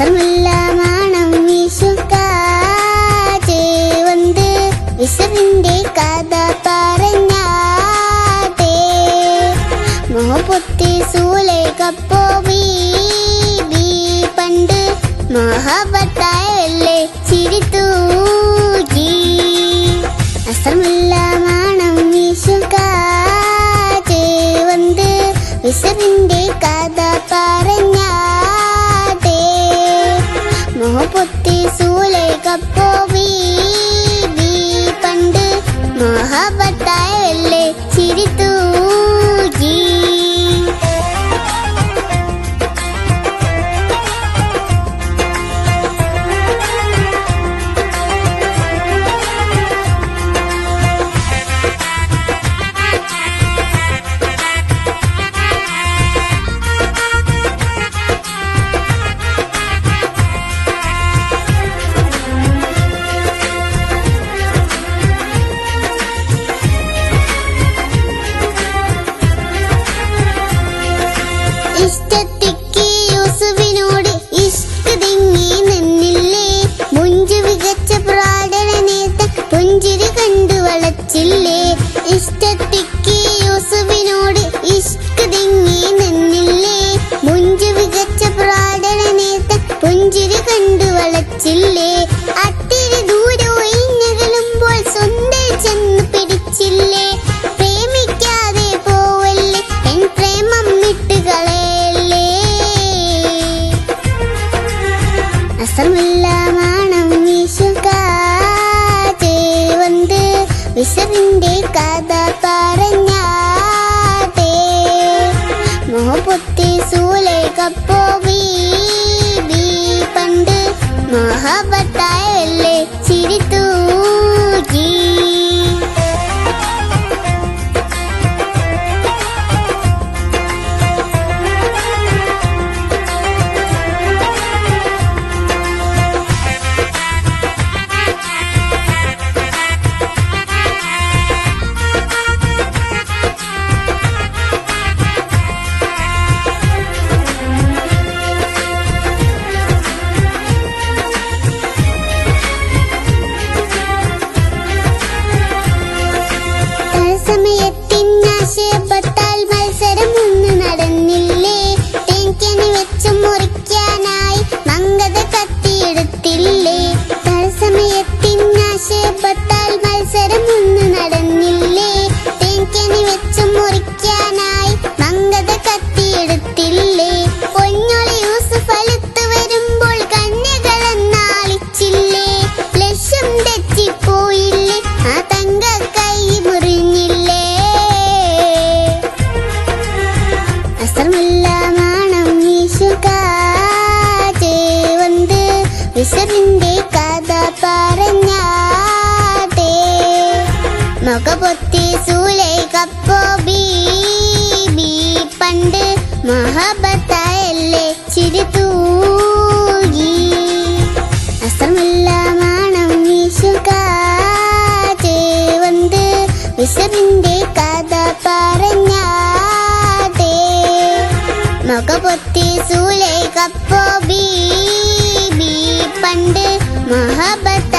അസറുള്ള മണം വീശും കാറ്റ് വന്ന് വിസറിന്റെ കഥ പറഞ്ഞാട്ടെ. മുഹബത്ത് സൂലേഖപ്പോ ബീബി പണ്ട് മൊഹബത്തായല്ലേ ചിരി തൂകി. അസറുള്ള മണം വീശും കാറ്റ് വന്ന് വിസറിന്റെ കഥ പറഞ്ഞാട്ടെ. മുഹബത്ത് സൂലേഖപ്പോ ബീബി പണ്ട് മൊഹബത്തായല്ലേ ചിരി തൂകി. ഇഷ്ടത്തിക്ക് യൂസുഫിനോട് ഇഷ്ക് തിങ്ങി നിന്നില്ലേ. മുഞ്ചു വികച്ച പ്രാടനേത്ത പുഞ്ചിരി കണ്ടു വളച്ചില്ലേ. ഇഷ്ടത്തിക്ക് യൂസുഫിനോട് ഇഷ്ക് തിങ്ങി നിന്നില്ലേ. മുഞ്ചു വികച്ച പ്രാടനേത്ത പുഞ്ചിരി കണ്ടു വളച്ചില്ലേ. അത്തിരി ദൂരെ ഒഴിഞ്ഞകലുമ്പോൾ സ്വന്തം ചെന്ന് പിടിച്ചില്ലേ. പ്രേമിക്കാതെ പോവല്ലേ എൻ പ്രേമം വിട്ടുകളെ. അസറുള്ള മണം വീശും കാറ്റ് വന്ന് വിസറിന്റെ കഥ പറഞ്ഞാട്ടെ. മുഹബത്ത് സൂലേഖപ്പോ ബീബി പണ്ട് മൊഹബത്തായല്ലേ ചിരി തൂകി. സമയത്തിനാശയപ്പെട്ടാൽ മത്സരം ഒന്ന് നടന്നില്ലേ. തേൻകനി വെച്ച് മുറിക്കാനായി മങ്കത കത്തിയെടുത്തില്ലേ. തത്സമയത്തിനാശയപ്പെട്ടാൽ മത്സരം ഒന്ന് നടന്നില്ലേ. തേൻകനി വെച്ച് മുറിക്കാനായി മങ്കത കത്തിയെടുത്തില്ലേ. പൊന്നോളി യൂസുഫ് അടുത്ത് വരുമ്പോൾ കന്യകളെന്നാളിച്ചില്ലേ. ലക്ഷ്യം തെറ്റിപ്പോയില്ലേ, ആ തങ്ക കൈ മുറിഞ്ഞില്ലേ. അസറുള്ള മണം വീശും കാറ്റ് വന്ന് വിസറിന്റെ കഥ പറഞ്ഞാട്ടെ. മുഖപൊത്തി സൂലേഖപ്പോ ബീബി പണ്ട് മൊഹബത്തായല്ലേ ചിരി തൂകി. അസറുള്ള മണം വീശും കാറ്റ് വന്ന് വിസറിന്റെ കഥ പറഞ്ഞാട്ടെ. മുഖപൊത്തി സൂലേഖപ്പോ ബീബി പണ്ട് മൊഹബത്ത